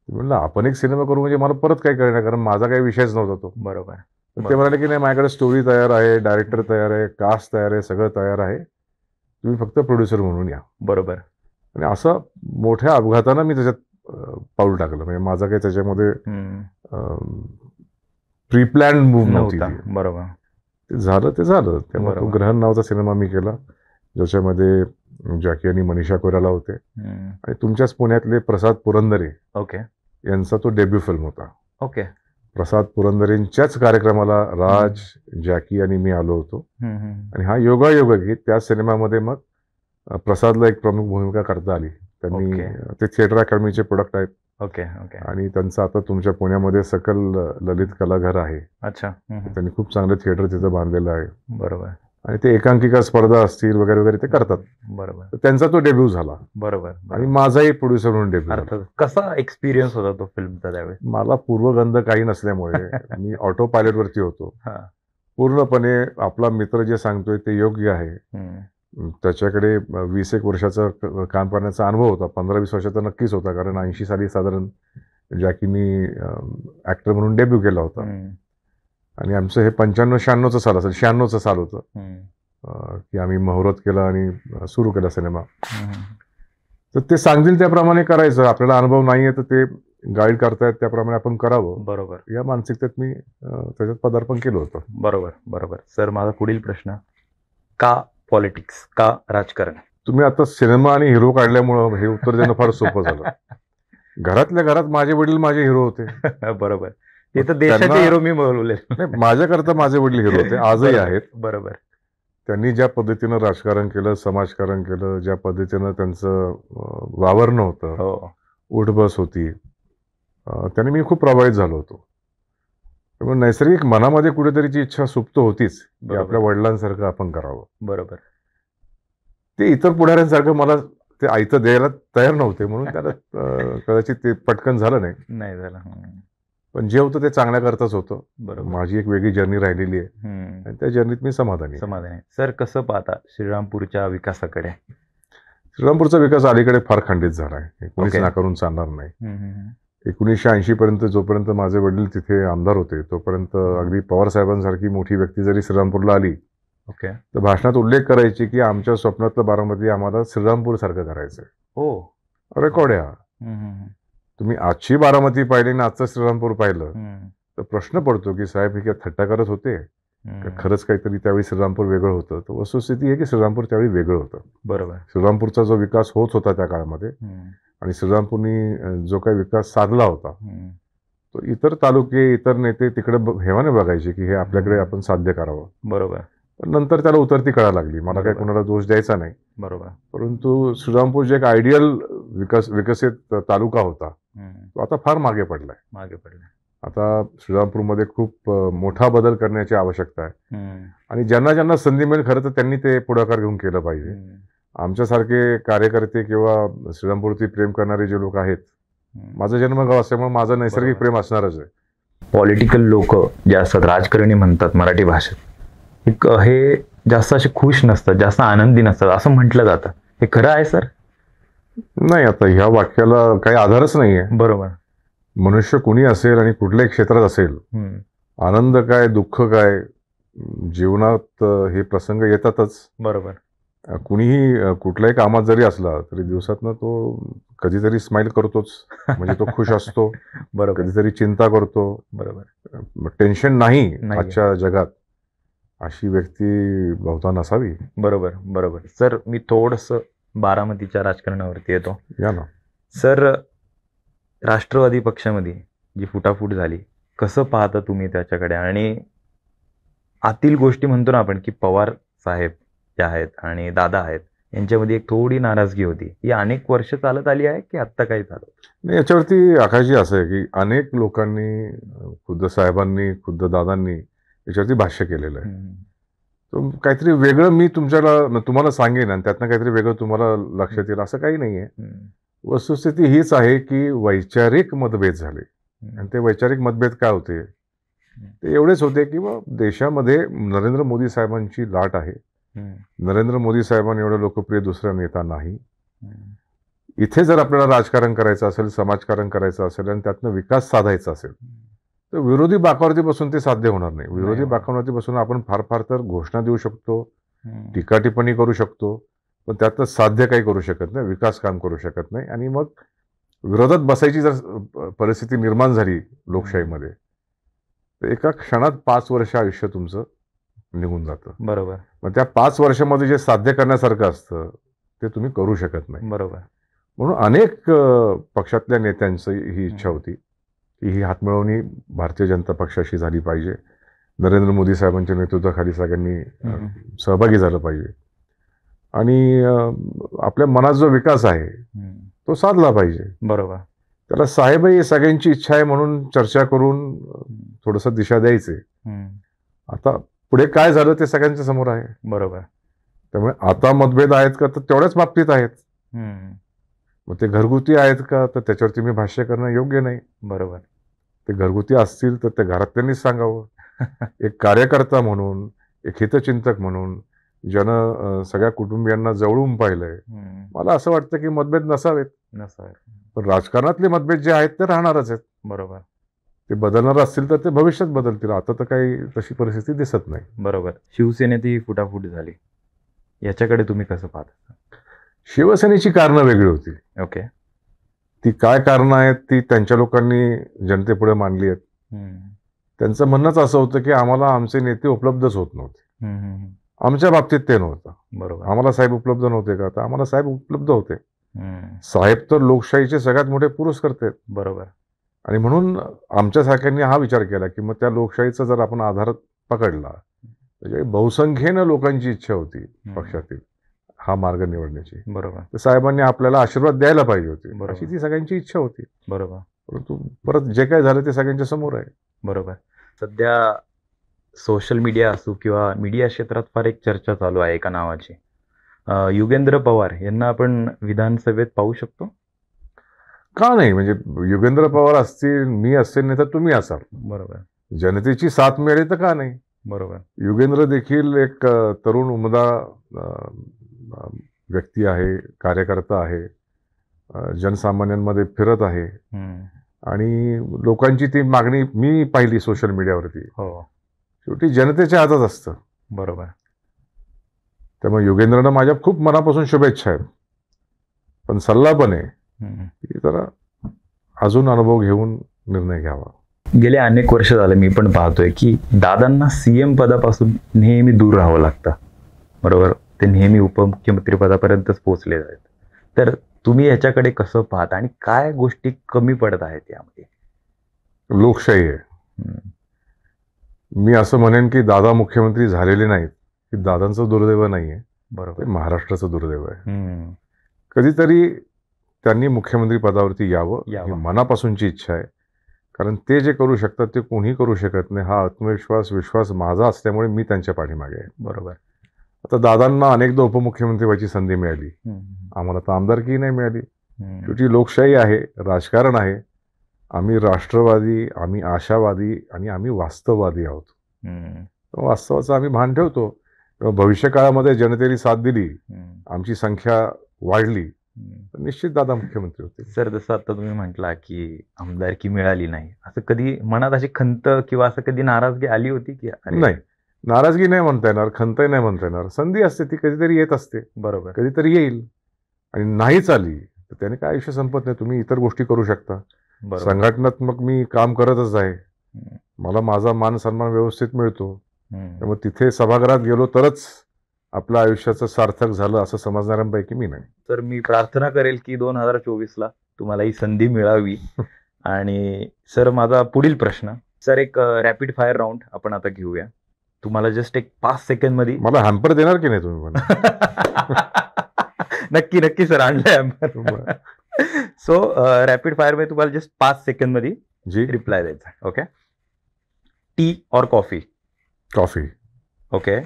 म्हणलं आपण एक सिनेमा करू म्हणजे मला परत काय कळणार, कारण माझा काही विषयच नव्हता तो. बरोबर. ते म्हणाले की नाही, माझ्याकडे स्टोरी तयार आहे, डायरेक्टर तयार आहे, कास्ट तयार आहे, सगळं तयार आहे, तुम्ही फक्त प्रोड्युसर म्हणून या. बरोबर. आणि असं मोठ्या अपघातानं मी त्याच्यात पाऊल टाकलं. म्हणजे माझा काही त्याच्यामध्ये प्री प्लॅन मूव्ह नव्हती. बरोबर. ते झालं. त्यामुळे तो ग्रहण नावाचा सिनेमा मी केला, ज्याच्यामध्ये जॅकी आणि मनीषा कोइराला होते आणि तुमच्याच पुण्यातले प्रसाद पुरंदरे, ओके, यांचा तो डेब्यू फिल्म होता. ओके. प्रसाद पुरंदरेंच्याच कार्यक्रमाला राज, जॅकी आणि मी आलो होतो. आणि हा योगायोग की त्या सिनेमामध्ये मग प्रसादला एक प्रमुख भूमिका करता आली. त्यांनी ते थिएटर अकॅडमीचे प्रोडक्ट आहेत. ओके. ओके. आणि त्यांचं आता तुमच्या पुण्यामध्ये सकल ललित कलाघर आहे. अच्छा. त्यांनी खूप चांगलं थिएटर तिथं बांधलेलं आहे. बरोबर. आणि ते एकांकिका स्पर्धा असतील वगैरे वगैरे ते करतात. बरोबर. तर त्यांचा तो डेब्यू झाला. बरोबर. आणि माझाही प्रोड्युसर म्हणून डेब्यू झाला. अर्थात. कसा एक्सपिरियन्स होता तो फिल्मचा त्यावेळेस? मला पूर्वगंध काही नसल्यामुळे मी ऑटो पायलट वरती होतो. पूर्णपणे आपला मित्र जे सांगतोय ते योग्य आहे. त्याच्याकडे 20-1 वर्षाचा काम करण्याचा अनुभव होता. 15-20 वर्षाचा नक्कीच होता, कारण 80 साली साधारण जॅकीनी ऍक्टर म्हणून डेब्यू केला होता. आणि आमचं हे 95-96चं साल असेल, 96चं साल होतं की आम्ही मुहूर्त केला आणि सुरू केला सिनेमा. तर ते सांगतील त्याप्रमाणे करायचं. आपल्याला अनुभव नाहीये तर ते गाईड करतायत त्याप्रमाणे आपण करावं. बरोबर. या मानसिकतेत मी त्याच्यात पदार्पण केलं होतं. बरोबर. बरोबर. सर, माझा पुढील प्रश्न, का पॉलिटिक्स, का राजकारण? तुम्ही आता सिनेमा आणि हिरो काढल्यामुळं हे उत्तर देणं फार सोपं झालं. घरातल्या घरात माझे वडील माझे हिरो होते. बरोबर. ते तर देशाचे हिरो मी बोलवले. माझ्याकरता माझे वडील हिरो होते, आजही आहेत. बरोबर. त्यांनी ज्या पद्धतीनं राजकारण केलं, समाजकारण केलं, ज्या पद्धतीनं त्यांचं वावरणं होतं, उठबस होती, त्याने मी खूप प्रभावित झालो होतो. त्यामुळे नैसर्गिक मनामध्ये कुठेतरीची इच्छा सुप्त होतीच की आपल्या वडिलांसारखं आपण करावं. बरोबर. ते इतर पुढाऱ्यांसारखं मला ते आयतं द्यायला तयार नव्हते, म्हणून त्याला कदाचित ते पटकन झालं नाही झालं. पण जे होतं ते चांगल्या करताच होतं. बरोबर. माझी एक वेगळी जर्नी राहिलेली आहे आणि त्या जर्नीत मी समाधानी आहे. सर, कसं पाहता श्रीरामपूरच्या विकासाकडे? श्रीरामपूरचा विकास अलीकडे फार खंडित झाला आहे, कोणीच नाकारून चालणार नाही. 1980 पर्यंत जोपर्यंत माझे वडील तिथे आमदार होते तोपर्यंत अगदी पवार साहेबांसारखी मोठी व्यक्ती जरी श्रीरामपूरला आली तर भाषणात उल्लेख करायची की आमच्या स्वप्नातलं बारामती आम्हाला श्रीरामपूर सारखं करायचंय. रेकॉर्ड आहे. तुम्ही आजची बारामती पाहिली आणि आजचं श्रीरामपूर पाहिलं तर प्रश्न पडतो की साहेब हे काय थट्टा करत होते का खरंच काहीतरी त्यावेळी श्रीरामपूर वेगळं होतं? तर वस्तुस्थिती आहे की श्रीरामपूर त्यावेळी वेगळं होतं. बरोबर. श्रीरामपूरचा जो विकास होत होता त्या काळामध्ये आणि श्रीरामपूरनी जो काही विकास साधला होता तो इतर तालुके, इतर नेते तिकडे हेवाने बघायचे की हे आपल्याकडे आपण साध्य करावं. बरोबर. पण नंतर त्याला उतरती कळा लागली. मला काही कोणाला दोष द्यायचा नाही. बरोबर. परंतु श्रीरामपूर जे एक आयडियल विकसित तालुका होता तो आता फार मागे पडलाय. आता श्रीरामपूरमध्ये खूप मोठा बदल करण्याची आवश्यकता आहे आणि ज्यांना ज्यांना संधी मिळेल खरं तर त्यांनी ते पुढाकार घेऊन केलं पाहिजे. आमच्यासारखे कार्यकर्ते किंवा श्रीरामपूरती प्रेम करणारे जे लोक आहेत, माझं जन्मगाव असल्यामुळे माझं नैसर्गिक प्रेम असणारच आहे. पॉलिटिकल लोक जे असतात, राजकारणी म्हणतात मराठी भाषेत, हे जास्त असे खुश नसतात, जास्त आनंदी नसतात असं म्हटलं जातं. हे खरं आहे सर? नाही, आता ह्या वाक्याला काही आधारच नाहीये. बरोबर. मनुष्य कुणी असेल आणि कुठल्याही क्षेत्रात असेल, आनंद काय दुःख काय जीवनात हे प्रसंग येतातच. बरोबर. कुणीही कुठल्याही कामात जरी असला तरी दिवसातनं तो कधीतरी स्माइल करतोच, म्हणजे तो खुश असतो. बरोबर. कधीतरी चिंता करतो. बरोबर. टेन्शन नाही आजच्या जगात, अशी व्यक्ती बहुधा नसावी. बरोबर. बरोबर. सर, मी थोडंसं बारामतीच्या राजकारणावरती येतो. या ना. सर, राष्ट्रवादी पक्षामध्ये जी फुटाफूट झाली, कसं पाहता तुम्ही त्याच्याकडे? आणि आतील गोष्टी म्हणतो ना आपण की पवार साहेब जे आहेत आणि दादा आहेत यांच्यामध्ये एक थोडी नाराजगी होती. ही अनेक वर्ष चालत आली आहे की आत्ता काही झालं? नाही, याच्यावरती आकाशजी असं आहे की अनेक लोकांनी, खुद्द साहेबांनी, खुद्द दादांनी याच्यावरती भाष्य केलेलं आहे. तर काहीतरी वेगळं मी तुम्हाला सांगेन आणि त्यातनं काहीतरी वेगळं तुम्हाला लक्षात येईल असं काही नाहीये. वस्तुस्थिती हीच आहे की वैचारिक मतभेद झाले आणि ते वैचारिक मतभेद काय होते ते एवढेच होते की देशामध्ये नरेंद्र मोदी साहेबांची लाट आहे. नरेंद्र मोदी साहेबांनी एवढा लोकप्रिय दुसरा नेता नाही. इथे जर आपल्याला राजकारण करायचं असेल, समाजकारण करायचं असेल आणि त्यातनं विकास साधायचा असेल तर विरोधी बाकावरती बसून ते साध्य होणार नाही. विरोधी बाकावरती बसून आपण फार फार तर घोषणा देऊ शकतो, टीका टिप्पणी करू शकतो, पण त्यातनं साध्य काही करू शकत नाही, विकास काम करू शकत नाही. आणि मग विरोधात बसायची जर परिस्थिती निर्माण झाली लोकशाहीमध्ये तर एका क्षणात 5 वर्ष आयुष्य तुमचं निघून जातं. बरोबर. मग त्या 5 वर्षामध्ये जे साध्य करण्यासारखं असतं ते तुम्ही करू शकत नाही. बरोबर. म्हणून अनेक पक्षातल्या नेत्यांची ही इच्छा होती की ही हातमिळवणी भारतीय जनता पक्षाशी झाली पाहिजे. नरेंद्र मोदी साहेबांच्या नेतृत्वाखाली सगळ्यांनी सहभागी झालं पाहिजे आणि आपल्या मनात जो विकास आहे तो साधला पाहिजे. बरोबर. त्याला साहेबही सगळ्यांची इच्छा आहे म्हणून चर्चा करून थोडंसं दिशा द्यायचे. आता पुढे काय झालं ते सगळ्यांच्या समोर आहे. बरोबर. त्यामुळे आता मतभेद आहेत का तर तेवढ्याच बाबतीत आहेत. मग ते घरगुती आहेत का तर त्याच्यावरती मी भाष्य करणं योग्य नाही. बरोबर. ते घरगुती असतील तर ते घरातल्यांनीच सांगावं. एक कार्यकर्ता म्हणून, एक हितचिंतक म्हणून, ज्यानं सगळ्या कुटुंबियांना जवळून पाहिलंय, मला असं वाटतं की मतभेद नसावेत. पण राजकारणातले मतभेद जे आहेत ते राहणारच आहेत. बरोबर. ते बदलणार असतील तर ते भविष्यात बदलतील. आता तर काही तशी परिस्थिती दिसत नाही. बरोबर. शिवसेनेत ही फुटाफूट झाली, याच्याकडे तुम्ही कसं पाहता? शिवसेनेची कारणं वेगळी होती. ओके. ती काय कारणं आहेत ती त्यांच्या लोकांनी जनतेपुढे मांडली आहेत. त्यांचं म्हणणंच असं होतं की आम्हाला आमचे नेते उपलब्धच होत नव्हते. आमच्या बाबतीत ते नव्हतं. बरोबर. आम्हाला साहेब उपलब्ध नव्हते का तर आम्हाला साहेब उपलब्ध होते. साहेब तर लोकशाहीचे सगळ्यात मोठे पुरस्कर्ते आहेत. बरोबर. आणि म्हणून आमच्यासारख्यांनी हा विचार केला की मग त्या लोकशाहीचा जर आपण आधार पकडला म्हणजे बहुसंख्येनं लोकांची इच्छा होती पक्षातील हा मार्ग निवडण्याची. बरोबर. तर साहेबांनी आपल्याला आशीर्वाद द्यायला पाहिजे होते. बरोबर. अशी ती सगळ्यांची इच्छा होती. बरोबर. परंतु परत जे काय झालं ते सगळ्यांच्या समोर आहे. बरोबर. सध्या सोशल मीडिया असो किंवा मीडिया क्षेत्रात फार एक चर्चा चालू आहे एका नावाची. युगेंद्र पवार यांना आपण विधानसभेत पाहू शकतो? का नाही, म्हणजे युगेंद्र पवार असतील, मी असेल, नाही तर तुम्ही असाल. बरोबर. जनतेची साथ मिळाली तर का नाही. बरोबर. युगेंद्र देखील एक तरुण उमदा व्यक्ती आहे, कार्यकर्ता आहे, जनसामान्यांमध्ये फिरत आहे आणि लोकांची ती मागणी मी पाहिली सोशल मीडियावरती. हो. शेवटी जनतेच्या हातात असतं. बरोबर. त्यामुळे युगेंद्रनं माझ्या खूप मनापासून शुभेच्छा आहेत. पण सल्ला पण आहे की जरा अजून अनुभव घेऊन निर्णय घ्यावा. गेले अनेक वर्ष झाले मी पण पाहतोय की दादांना सीएम पदापासून नेहमी दूर राहावं लागतं. बरोबर. ते नेहमी उपमुख्यमंत्री पदापर्यंतच पोहोचले आहेत. तर तुम्ही याच्याकडे कसं पाहता आणि काय गोष्टी कमी पडत आहेत यामध्ये? लोकशाही आहे. मी असं म्हणेन की दादा मुख्यमंत्री झालेले नाहीत की दादांचं दुर्दैव नाहीये. बरोबर. ते महाराष्ट्राचं दुर्दैव आहे. कधीतरी त्यांनी मुख्यमंत्री पदावरती यावं ही मनापासूनची इच्छा आहे. कारण ते जे करू शकतात ते कोणी करू शकत नाही. हा विश्वास माझा असल्यामुळे मी त्यांच्या पाठीमागे आहे. बरोबर. आता दादांना अनेकदा उपमुख्यमंत्री व्हायची संधी मिळाली, आम्हाला तर आमदारकी नाही मिळाली. शेवटी लोकशाही आहे, राजकारण आहे. आम्ही राष्ट्रवादी, आम्ही आशावादी आणि आम्ही वास्तववादी आहोत. वास्तवाचं आम्ही भान ठेवतो. भविष्य काळामध्ये जनतेने साथ दिली, आमची संख्या वाढली तर निश्चित दादा मुख्यमंत्री होते. सर, जसं आता तुम्ही म्हटला की आमदारकी मिळाली नाही, असं कधी मनात अशी खंत किंवा असं कधी नाराजगी आली होती की? नाही, नाराजगी नाही म्हणता येणार, खंतही नाही म्हणता येणार. संधी असते, ती कधीतरी येत असते. बरोबर. कधीतरी येईल आणि नाहीच आली तर त्याने काय आयुष्य संपत नाही. तुम्ही इतर गोष्टी करू शकता. संघटनात्मक मी काम करतच आहे. मला माझा मान सन्मान व्यवस्थित मिळतो. त्यामुळे तिथे सभागृहात गेलो तरच आपल्या आयुष्याचं सार्थक झालं असं समजणाऱ्यांपैकी मी नाही. तर मी प्रार्थना करेल की 2024ला तुम्हाला ही संधी मिळावी. आणि सर, माझा पुढील प्रश्न, सर, एक रॅपिड फायर राऊंड आपण आता घेऊया. तुम्हाला जस्ट एक 5 सेकंड मध्ये. मला हॅम्पर देणार की नाही तुम्ही? नक्की नक्की सर, आणलंय हॅम्पर. सो रॅपिड फायर मध्ये तुम्हाला जस्ट 5 सेकंड मध्ये जी रिप्लाय द्यायचा. Okay. Tea or coffee? Coffee. Okay.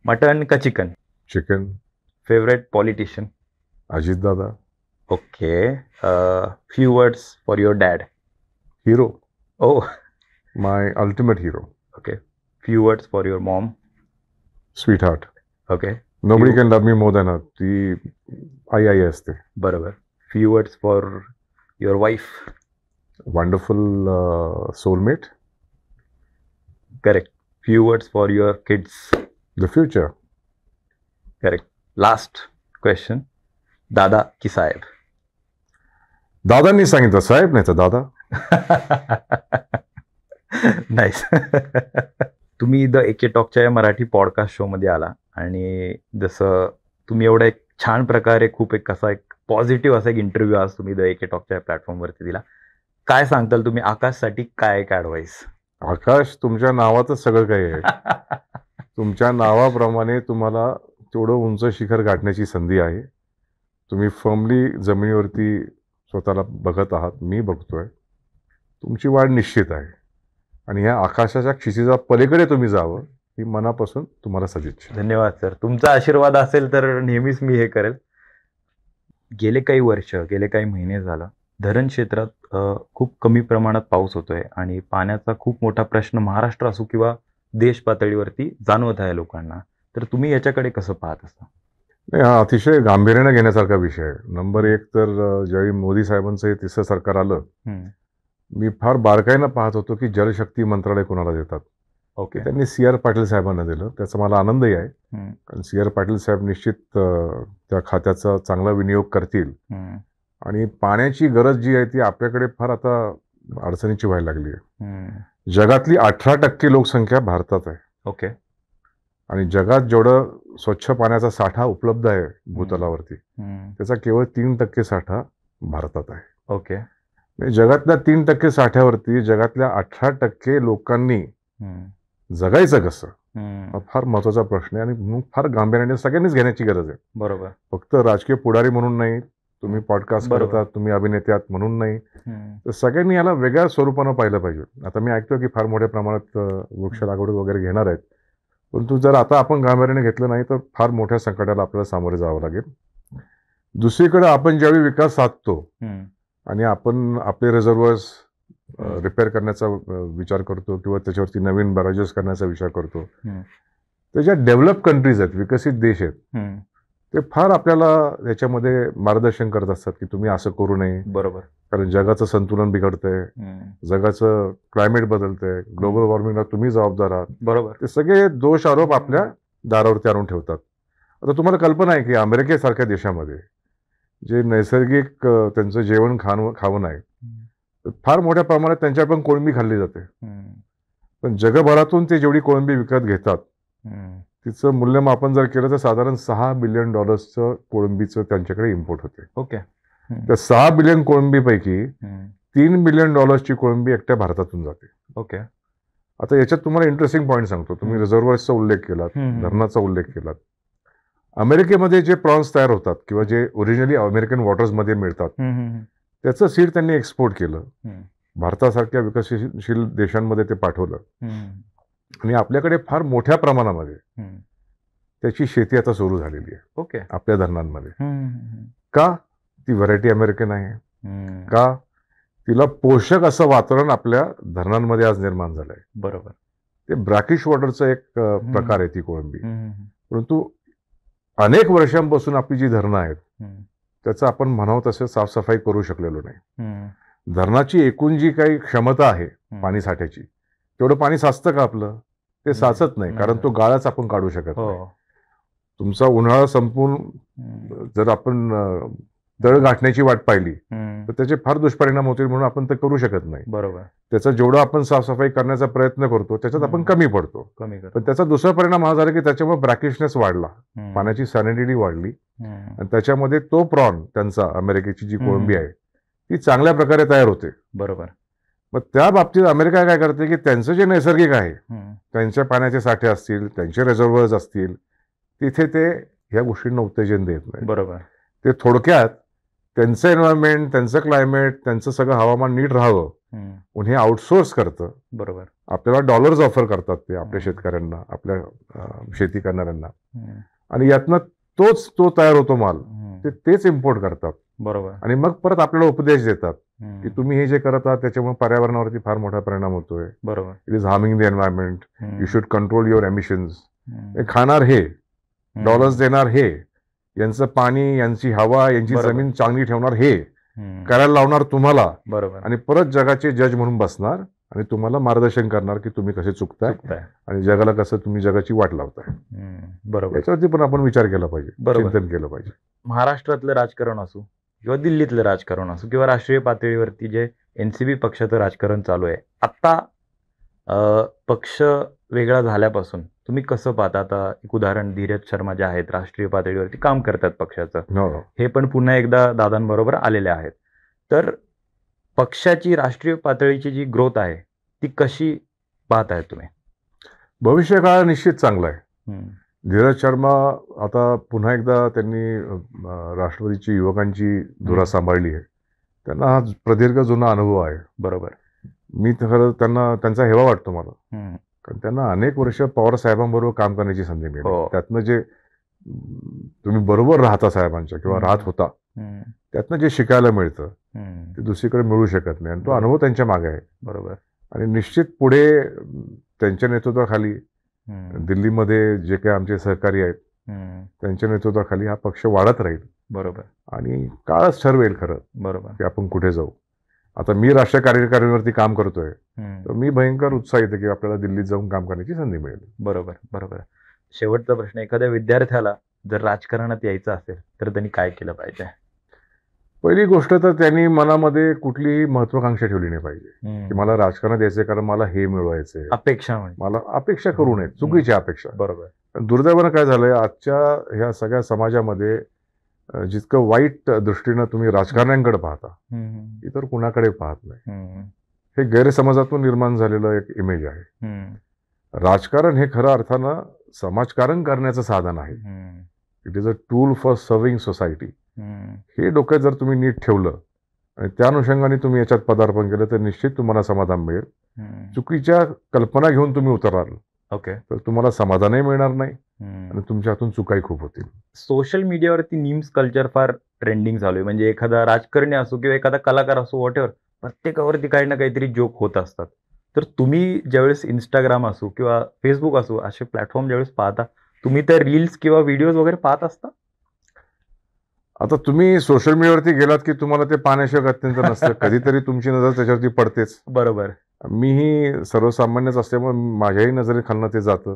Mutton का chicken? Chicken. Favourite politician? Ajit Dada. Okay. Few words for your dad? Hero. Oh, my ultimate hero. Okay. Few words for your mom? Sweet heart. Okay. Nobody can love me more than her. ती आई असते. बरोबर. Few words for your wife? Wonderful soulmate. Correct. Few words for your kids? The future. Correct. Last question, दादा की साहेब? दादांनी सांगितलं, साहेब नाही तर दादा. नाईस. तुम्ही द एके टॉकच्या या मराठी पॉडकास्ट शो मध्ये आला आणि जसं तुम्ही एवढा एक छान प्रकारे खूप एक कसा एक पॉझिटिव्ह असा एक इंटरव्ह्यू आज तुम्ही द एके टॉकच्या प्लॅटफॉर्मवरती दिला. काय सांगताल तुम्ही आकाशसाठी? काय एक ॲडवाईस? आकाश, तुमच्या नावातच सगळं काही आहे. तुमच्या नावाप्रमाणे तुम्हाला तेवढं उंच शिखर गाठण्याची संधी आहे. तुम्ही फर्मली जमिनीवरती स्वतःला बघत आहात, मी बघतोय. तुमची वाढ निश्चित आहे आणि ह्या आकाशाच्या क्षितिजा पलीकडे तुम्ही जावं ही मनापासून तुम्हाला सदिच्छा. धन्यवाद सर. तुमचा आशीर्वाद असेल तर नेहमीच मी हे करेल. गेले काही वर्ष, गेले काही महिने झालं धरण क्षेत्रात खूप कमी प्रमाणात पाऊस होतोय आणि पाण्याचा खूप मोठा प्रश्न महाराष्ट्र असो किंवा देश पातळीवरती जाणवत आहे लोकांना. तर तुम्ही याच्याकडे कसं पाहत असता? नाही, हा अतिशय गांभीर्याने घेण्यासारखा विषय आहे. नंबर एक तर ज्यावेळी मोदी साहेबांचं हे तिसरं सरकार आलं, मी फार बारकाईनं पाहत होतो की जलशक्ती मंत्रालय कोणाला देतात. ओके. त्यांनी CR पाटील साहेबांना दिलं. त्याचा मला आनंदही आहे, कारण CR पाटील साहेब निश्चित त्या खात्याचा चांगला विनियोग करतील. आणि पाण्याची गरज जी आहे ती आपल्याकडे फार आता अडचणीची व्हायला लागली आहे. जगातली 18% लोकसंख्या भारतात आहे. ओके. आणि जगात जेवढं स्वच्छ पाण्याचा साठा उपलब्ध आहे भूतलावरती, त्याचा केवळ 3% साठा भारतात आहे. ओके. म्हणजे जगातल्या 3% साठ्यावरती जगातल्या 18% लोकांनी जगायचं कसं, हा फार महत्वाचा प्रश्न आहे. आणि म्हणून फार गांभीर्याने सगळ्यांनीच घेण्याची गरज आहे. बरोबर. फक्त राजकीय पुढारी म्हणून नाही, तुम्ही पॉडकास्ट करतात, तुम्ही अभिनेते आहात म्हणून नाही, तर सगळ्यांनी याला वेगळ्या स्वरूपानं पाहिलं पाहिजे. आता मी ऐकतो की फार मोठ्या प्रमाणात वृक्ष लागवड वगैरे घेणार आहेत, परंतु जर आता आपण गांभीर्याने घेतलं नाही तर फार मोठ्या संकटाला आपल्याला सामोरे जावं लागेल. दुसरीकडे आपण ज्यावेळी विकास साधतो आणि आपण आपले रिझर्व्हर्स रिपेअर करण्याचा विचार करतो किंवा त्याच्यावरती नवीन बॅरेजेस करण्याचा विचार करतो, ते ज्या डेव्हलप कंट्रीज आहेत, विकसित देश आहेत, ते फार आपल्याला याच्यामध्ये मार्गदर्शन करत असतात की तुम्ही असं करू नये. बरोबर. कारण जगाचं संतुलन बिघडतंय, जगाचं क्लायमेट बदलतंय, ग्लोबल वॉर्मिंगला तुम्ही जबाबदार आहात. बरोबर. ते सगळे दोष आरोप आपल्या दारावरती आणून ठेवतात. आता तुम्हाला कल्पना आहे की अमेरिकेसारख्या देशामध्ये जे नैसर्गिक त्यांचं जेवण खावण आहे, फार मोठ्या प्रमाणात त्यांच्या पण कोळंबी खाल्ली जाते. पण जगभरातून ते जेवढी कोळंबी विकत घेतात तिचं मूल्यमापन जर केलं तर साधारण $6 बिलियन कोळंबीचं त्यांच्याकडे इम्पोर्ट होते. ओके. त्या 6 बिलियन कोळंबीपैकी 3 बिलियन डॉलर्सची कोळंबी एकट्या भारतातून जाते. ओके. आता याच्यात तुम्हाला इंटरेस्टिंग पॉईंट सांगतो. तुम्ही रिझर्व्हर्सचा उल्लेख केलात, धरणाचा उल्लेख केलात. अमेरिकेमध्ये जे प्रॉन्स तयार होतात किंवा जे ओरिजिनली अमेरिकन वॉटर्समध्ये मिळतात, त्याचं सीड त्यांनी एक्सपोर्ट केलं, भारतासारख्या विकसनशील देशांमध्ये ते पाठवलं. आणि आपल्याकडे फार मोठ्या प्रमाणामध्ये त्याची शेती आता सुरू झालेली आहे. ओके. आपल्या धरणांमध्ये. का? ती व्हरायटी अमेरिकन आहे. का? तिला पोषक असं वातावरण आपल्या धरणांमध्ये आज निर्माण झालंय. बरोबर. ते ब्रॅकिश वॉटरचं एक प्रकार आहे ती कोळंबी. परंतु अनेक वर्षांपासून आपली जी धरणं आहेत त्याचं आपण म्हणावं तसं साफसफाई करू शकलेलो नाही. धरणाची एकूण जी काही क्षमता आहे पाणी साठ्याची, तेवढं पाणी साचतं का आपलं? ते साचत नाही, कारण तो गाळाच आपण काढू शकत नाही. तुमचा उन्हाळा संपून जर आपण तळ गाठण्याची वाट पाहिली तर त्याचे फार दुष्परिणाम होतील, म्हणून आपण ते करू शकत नाही. बरोबर. त्याचा जेवढं आपण साफसफाई करण्याचा प्रयत्न करतो त्याच्यात आपण कमी पडतो. पण त्याचा दुसरा परिणाम हा झाला की त्याच्यामुळे ब्रॅकिशनेस वाढला, पाण्याची सॅलिडिटी वाढली, आणि त्याच्यामध्ये तो प्रॉन त्यांचा अमेरिकेची जी कोळंबी आहे ती चांगल्या प्रकारे तयार होते. बरोबर. मग त्या बाबतीत अमेरिका काय करते की त्यांचं जे नैसर्गिक आहे, त्यांच्या पाण्याचे साठे असतील, त्यांचे रिझर्व्हर्स असतील, तिथे ते ह्या गोष्टींना उत्तेजन देत नाही. बरोबर. ते थोडक्यात त्यांचं एन्व्हायरमेंट, त्यांचं क्लायमेट, त्यांचं सगळं हवामान नीट राहावं म्हणून हे आउटसोर्स करतं. बरोबर. आपल्याला डॉलर्स ऑफर करतात ते आपल्या शेतकऱ्यांना, आपल्या शेती करणाऱ्यांना, आणि यातनं तो तयार होतो माल, तेच इम्पोर्ट करतात. बरोबर. आणि मग परत आपल्याला उपदेश देतात की तुम्ही हे जे करत आहात त्याच्यामुळे पर्यावरणावरती फार मोठा परिणाम होतोय. बरोबर. It is harming the environment, you should control your emissions. खाणार हे, डॉलर्स देणार हे, यांचं पाणी, यांची हवा, यांची जमीन चांगली ठेवणार हे, करायला लावणार तुम्हाला. बरोबर. आणि परत जगाचे जज म्हणून बसणार आणि तुम्हाला मार्गदर्शन करणार की तुम्ही कसे चुकताय आणि जगाला कसं तुम्ही जगाची वाट लावताय. बरोबर. याच्यावरती पण आपण विचार केला पाहिजे, चिंतन केलं पाहिजे. महाराष्ट्रातलं राजकारण असो किंवा दिल्लीतलं राजकारण असो किंवा राष्ट्रीय पातळीवरती जे NCP पक्षाचं राजकारण चालू आहे, आता पक्ष वेगळा झाल्यापासून तुम्ही कसं पाहता? आता एक उदाहरण, धीरज शर्मा जे आहेत राष्ट्रीय पातळीवरती काम करतात पक्षाचं, हे पण पुन्हा एकदा दादांबरोबर आलेले आहेत. तर पक्षाची राष्ट्रीय पातळीची जी ग्रोथ आहे ती कशी पाहताय तुम्ही? भविष्य काळ निश्चित चांगला आहे. धीरज शर्मा आता पुन्हा एकदा त्यांनी राष्ट्रवादीची युवकांची धुरा सांभाळली आहे. त्यांना हा प्रदीर्घ जुना अनुभव आहे. बरोबर. मी खरं त्यांचा हेवा वाटतो मला. कारण त्यांना अनेक वर्ष पवार साहेबांबरोबर काम करण्याची संधी मिळाली. हो. त्यातनं जे तुम्ही बरोबर राहता साहेबांच्या किंवा राहत होता, त्यातनं जे शिकायला मिळतं ते दुसरीकडे मिळू शकत नाही, आणि तो अनुभव त्यांच्या मागे आहे. बरोबर. आणि निश्चित पुढे त्यांच्या नेतृत्वाखाली दिल्लीमध्ये जे काही आमचे सहकारी आहेत त्यांच्या नेतृत्वाखाली हा पक्ष वाढत राहील. बरोबर. आणि काळच ठरवेल खरं बरोबर. की आपण कुठे जाऊ. आता मी राष्ट्रीय कार्यकारिणीवरती काम करतोय, तर मी भयंकर उत्साहित आहे की आपल्याला दिल्लीत जाऊन काम करण्याची संधी मिळेल. बरोबर. बरोबर. शेवटचा प्रश्न, एखाद्या विद्यार्थ्याला जर राजकारणात यायचं असेल तर त्यांनी काय केलं पाहिजे? पहिली गोष्ट तर त्यांनी मनामध्ये कुठलीही महत्वाकांक्षा ठेवली नाही पाहिजे की मला राजकारणात यायचंय कारण मला हे मिळवायचंय. अपेक्षा म्हणजे मला अपेक्षा करू नये, चुकीची अपेक्षा. बरोबर. दुर्दैवानं काय झालंय, आजच्या ह्या सगळ्या समाजामध्ये जितकं वाईट दृष्टीनं तुम्ही राजकारण्यांकडे पाहता, इतर कुणाकडे पाहत नाही. हे गैरसमजातून निर्माण झालेलं एक इमेज आहे. राजकारण हे खऱ्या अर्थानं समाजकारण करण्याचं साधन आहे. It is a tool for serving society. हे डोक्यात जर तुम्ही नीट ठेवलं आणि त्या अनुषंगाने तुम्ही याच्यात पदार्पण केलं तर निश्चित तुम्हाला समाधान मिळेल. चुकीच्या कल्पना घेऊन तुम्ही उतराल ओके तर तुम्हाला समाधानही मिळणार नाही आणि तुमच्या हातून चुकाही खूप होतील. सोशल मीडियावरती मीम्स कल्चर फार ट्रेंडिंग चालू आहे. म्हणजे एखादा राजकारणी असो किंवा एखादा कलाकार असो, व्हॉटएव्हर, प्रत्येकावरती काही ना काहीतरी जोक होत असतात. तर तुम्ही ज्यावेळेस इंस्टाग्राम असो किंवा फेसबुक असो असे प्लॅटफॉर्म ज्यावेळेस पाहता, तुम्ही त्या रील्स किंवा व्हिडिओज वगैरे पाहत असता? आता तुम्ही सोशल मीडियावरती गेलात की तुम्हाला ते पाहण्याशिवाय अत्यंत नसतं. कधीतरी तुमची नजर त्याच्यावरती पडतेच. बरोबर. मीही सर्वसामान्यच असल्यामुळे माझ्याही नजरेखालनं ते जातं.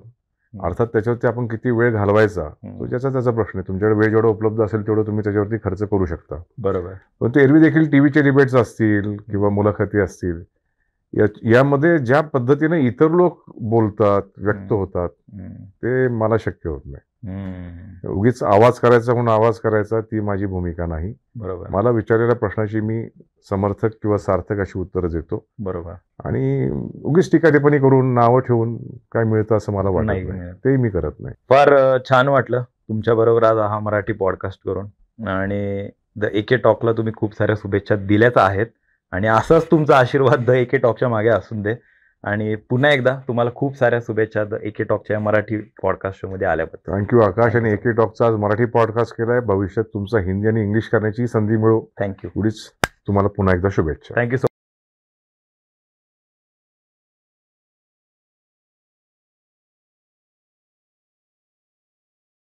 अर्थात त्याच्यावरती आपण किती वेळ घालवायचा तो ज्याचा त्याचा प्रश्न आहे. तुमच्याकडे वेळ जेवढा उपलब्ध असेल तेवढं तुम्ही त्याच्यावरती खर्च करू शकता. बरोबर. पण ते एरवी देखील टीव्हीचे डिबेट्स असतील किंवा मुलाखती असतील, यामध्ये ज्या पद्धतीने इतर लोक बोलतात, व्यक्त होतात, ते मला शक्य होत नाही. उगीच आवाज करायचा म्हणून आवाज करायचा, ती माझी भूमिका नाही. बरोबर. मला विचारलेल्या प्रश्नाची मी समर्थक किंवा सार्थक अशी उत्तरं देतो. बरोबर. आणि उगीच टीकाटिप्पणी करून नावं ठेवून काय मिळतं असं मला वाटत नाही. नाही. तेही मी करत नाही. फार छान वाटलं तुमच्या बरोबर आज हा मराठी पॉडकास्ट करून. आणि द एके टॉकला तुम्ही खूप साऱ्या शुभेच्छा दिल्याच आहेत आणि असाच तुमचा आशीर्वाद द एके टॉकच्या मागे असून दे. आणि पुन्हा एकदा तुम्हाला खूप साऱ्या शुभेच्छा द एके टॉकच्या मराठी पॉडकास्ट शो मध्ये आल्याबद्दल. थँक्यू आकाश. आणि एके टॉकचा आज मराठी पॉडकास्ट केलाय. भविष्यात तुमचा हिंदी आणि इंग्लिश करण्याची संधी मिळो. थँक्यू. एवढीच तुम्हाला पुन्हा एकदा शुभेच्छा. Thank you so